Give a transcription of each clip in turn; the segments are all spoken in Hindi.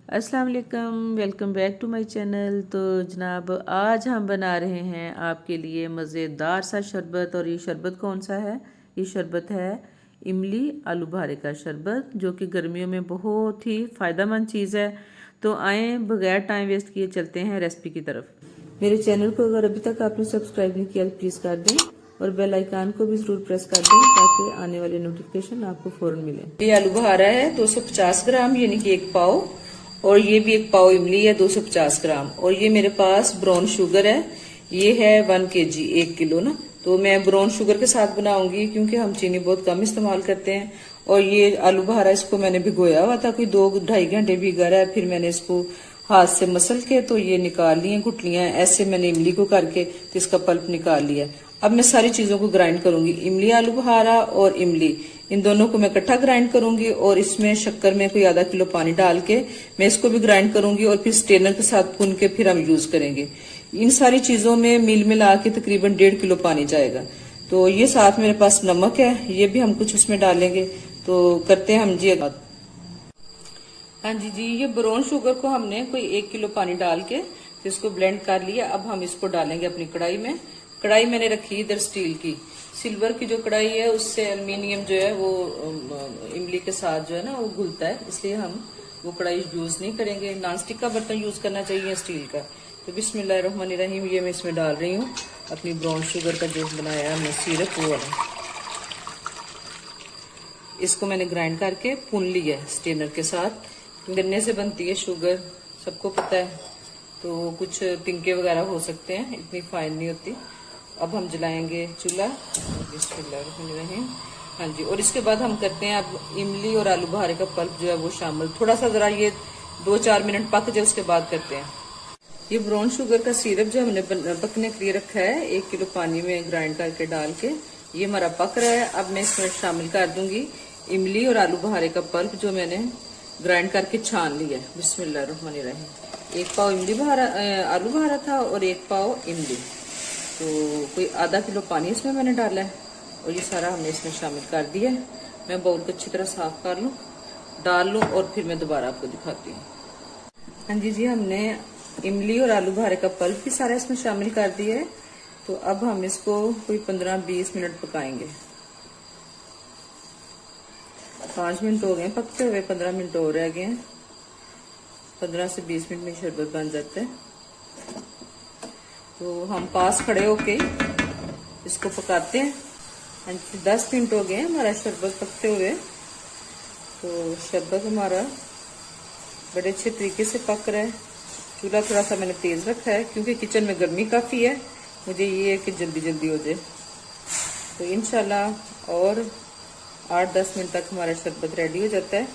अस्सलाम वालेकुम, welcome back to my channel. तो जनाब आज हम बना रहे हैं आपके लिए मज़ेदार सा शरबत। और ये शरबत कौन सा है? ये शरबत है इमली आलू बुखारे का शरबत, जो कि गर्मियों में बहुत ही फ़ायदेमंद चीज़ है। तो आए बगैर टाइम वेस्ट किए चलते हैं रेसिपी की तरफ। मेरे चैनल को अगर अभी तक आपने सब्सक्राइब नहीं किया तो प्लीज़ कर दें और बेल आइकन को भी ज़रूर प्रेस कर दें ताकि आने वाले नोटिफिकेशन आपको फ़ौरन मिले। ये आलू बुखारा है 250 ग्राम, यानी कि 1 पाव, और ये भी 1 पाव इमली है 250 ग्राम। और ये मेरे पास ब्राउन शुगर है, ये है 1 kg, 1 किलो ना। तो मैं ब्राउन शुगर के साथ बनाऊंगी क्योंकि हम चीनी बहुत कम इस्तेमाल करते हैं। और ये आलू बुखारा इसको मैंने भिगोया हुआ था, कोई 2-2.5 घंटे भिगा रहा है। फिर मैंने इसको हाथ से मसल के तो ये निकाल लिए गुठलियां, ऐसे मैंने इमली को करके तो इसका पल्प निकाल लिया। अब मैं सारी चीजों को ग्राइंड करूंगी, इमली आलू बुखारा और इमली, इन दोनों को मैं इकट्ठा ग्राइंड करूंगी। और इसमें शक्कर में कोई आधा किलो पानी डाल के मैं इसको भी ग्राइंड करूंगी और फिर स्ट्रेनर के साथ भून के फिर हम यूज करेंगे। इन सारी चीजों में मिल मिला के तकरीबन 1.5 किलो पानी जाएगा। तो ये साथ मेरे पास नमक है, ये भी हम कुछ उसमें डालेंगे। तो करते हैं हम जी। हाँ जी, ये ब्राउन शुगर को हमने कोई 1 किलो पानी डाल के तो इसको ब्लेंड कर लिया। अब हम इसको डालेंगे अपनी कढ़ाई में। कढ़ाई मैंने रखी इधर स्टील की, सिल्वर की जो कढ़ाई है उससे एल्युमिनियम जो है वो इमली के साथ जो है ना वो घुलता है, इसलिए हम वो कढ़ाई यूज नहीं करेंगे। नॉनस्टिक का बर्तन यूज करना चाहिए, स्टील का। तो बिस्मिल्लाहिर्रहमानिर्रहीम, ये मैं इसमें डाल रही हूँ अपनी ब्राउन शुगर का जो बनाया हमने सिरप, वो वाला। इसको मैंने ग्राइंड करके भून लिया है स्ट्रेनर के साथ। गन्ने से बनती है शुगर, सबको पता है। तो कुछ तिनके वगैरह हो सकते हैं, इतनी फाइन नहीं होती। अब हम जलाएंगे चूल्हा, बिस्मिल्लाहिर्रहमानिर्रहीम। हाँ जी, और इसके बाद हम करते हैं अब इमली और आलू बुखारे का पल्प जो है वो शामिल। थोड़ा सा जरा ये 2-4 मिनट पक जाए, उसके बाद करते हैं। ये ब्राउन शुगर का सिरप जो हमने पकने के लिए रखा है 1 किलो पानी में ग्राइंड करके डाल के, ये हमारा पक रहा है। अब मैं इसमें शामिल कर दूंगी इमली और आलू बुखारे का पल्प जो मैंने ग्राइंड करके छान लिया है। बिस्मिल्लाहिर्रहमानिर्रहीम। 1 पाव इमली आलू बुखारा था और 1 पाव इमली, तो कोई आधा किलो पानी इसमें मैंने डाला है। और ये सारा हमने इसमें शामिल कर दिया है। मैं बाउल को अच्छी तरह साफ कर लूँ, डाल लूँ और फिर मैं दोबारा आपको दिखाती हूँ। हाँ जी, हमने इमली और आलू बुखारे का पल्प भी सारा इसमें शामिल कर दिया है। तो अब हम इसको कोई 15-20 मिनट पकाएंगे। 5 मिनट हो गए पकते हुए, 15 मिनट और रह गए हैं। 15 से 20 मिनट में शरबत बन जाता है। तो हम पास खड़े होके इसको पकाते हैं। 10 मिनट हो गए हमारा शरबत पकते हुए। तो शरबत हमारा बड़े अच्छे तरीके से पक रहा है। चूल्हा थोड़ा सा मैंने तेज रखा है क्योंकि किचन में गर्मी काफी है, मुझे ये है कि जल्दी जल्दी हो जाए। तो इंशाल्लाह और 8-10 मिनट तक हमारा शरबत रेडी हो जाता है।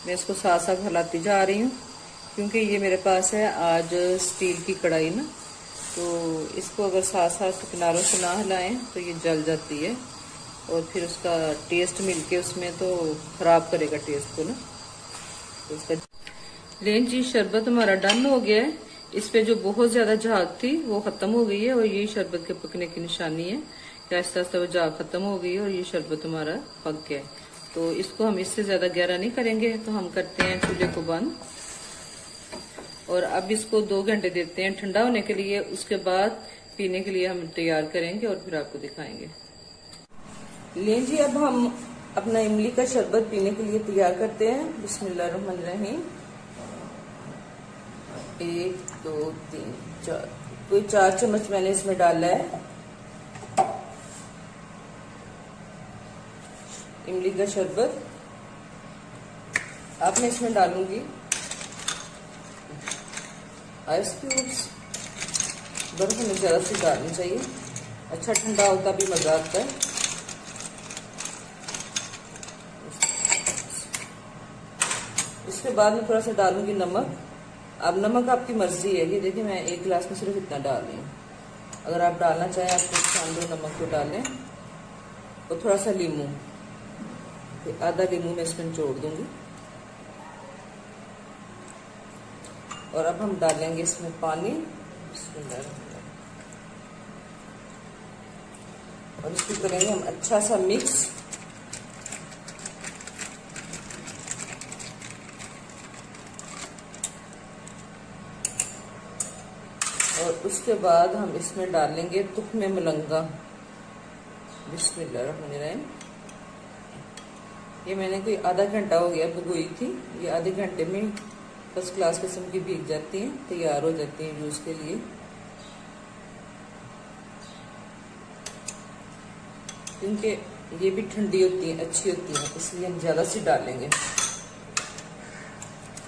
मैं इसको साथ साथ हिलाती जा रही हूँ क्योंकि ये मेरे पास है आज स्टील की कढ़ाई ना, तो इसको अगर साथ साथ किनारों से ना हिलाएं तो ये जल जाती है और फिर उसका टेस्ट मिलके उसमें तो खराब करेगा टेस्ट को ना। तो उसका लेन जी शरबत हमारा डन हो गया है। इस पे जो बहुत ज्यादा झाग थी वो खत्म हो गई है और ये शरबत के पकने की निशानी है कि आहिस्ता आहिस्ता वो झाग खत्म हो गई है और ये शरबत हमारा पक गया है। तो इसको हम इससे ज्यादा गहरा नहीं करेंगे, तो हम करते हैं चूल्हे को बंद और अब इसको 2 घंटे देते हैं ठंडा होने के लिए। उसके बाद पीने के लिए हम तैयार करेंगे और फिर आपको दिखाएंगे। लें जी, अब हम अपना इमली का शरबत पीने के लिए तैयार करते हैं। बिस्मिल्लाहिर्रहमानिर्रहीम। 1 2 3 4 कोई 4 चम्मच मैंने इसमें डाला है इमली का शरबत। अब मैं इसमें डालूंगी आइस क्यूब्स। बर्फ हमें ज्यादा से डालनी चाहिए, अच्छा ठंडा होता भी मजा आता है। इसके बाद में थोड़ा सा डालूंगी नमक। अब नमक आपकी मर्जी है, ये देखिए मैं 1 गिलास में सिर्फ इतना डाल रही हूँ। अगर आप डालना चाहें आप कुछ छान दो नमक को डालें। और थोड़ा सा नींबू, आधा नींबू मैं इसमें निचोड़ दूंगी। और अब हम डालेंगे इसमें पानी और इसको करेंगे हम अच्छा सा मिक्स। और उसके बाद हम इसमें डालेंगे तुख्मे मलंगा। बिस्मिल्लाहिर्रहमानिर्रहीम। ये मैंने कोई आधा घंटा हो गया भिगोई थी। ये आधे घंटे में फर्स्ट क्लास किस्म की भीग जाती हैं, तैयार हो जाती हैं यूज के लिए। क्योंकि ये भी ठंडी होती है, अच्छी होती है, इसलिए हम ज्यादा सी डालेंगे।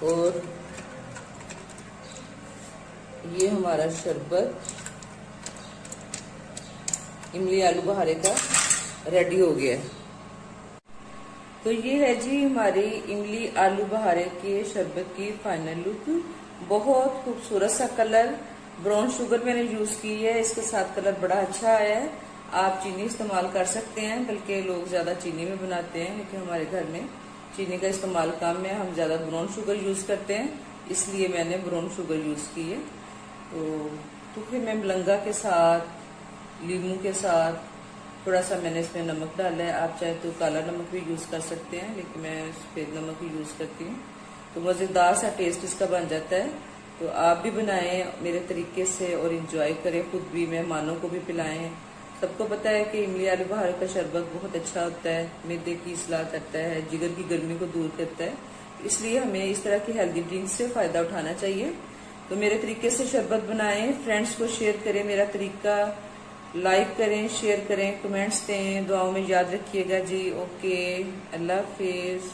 और ये हमारा शरबत इमली आलू बहारे का रेडी हो गया है। तो ये है जी हमारी इमली आलू बहारे के शरबत की फाइनल लुक। बहुत खूबसूरत सा कलर, ब्राउन शुगर मैंने यूज की है, इसके साथ कलर बड़ा अच्छा आया है। आप चीनी इस्तेमाल कर सकते हैं, बल्कि लोग ज्यादा चीनी में बनाते हैं, लेकिन हमारे घर में चीनी का इस्तेमाल कम है, हम ज्यादा ब्राउन शुगर यूज करते हैं, इसलिए मैंने ब्राउन शुगर यूज की है। तो फिर मैं मलंगा के साथ, लीमू के साथ थोड़ा सा मैंने इसमें नमक डाला है। आप चाहे तो काला नमक भी यूज कर सकते हैं, लेकिन मैं सफेद नमक ही यूज करती हूँ। तो मजेदार सा टेस्ट इसका बन जाता है। तो आप भी बनाएं मेरे तरीके से और इंजॉय करें, खुद भी, मेहमानों को भी पिलाएं। सबको पता है कि इमली आलू बहारे का शरबत बहुत अच्छा होता है, मैदे की इस्लाह करता है, जिगर की गर्मी को दूर करता है, इसलिए हमें इस तरह की हेल्दी ड्रिंक से फायदा उठाना चाहिए। तो मेरे तरीके से शरबत बनाएं, फ्रेंड्स को शेयर करें मेरा तरीका, लाइक करें, शेयर करें, कमेंट्स दें, दुआओं में याद रखिएगा जी। ओके, अल्लाह हाफिज।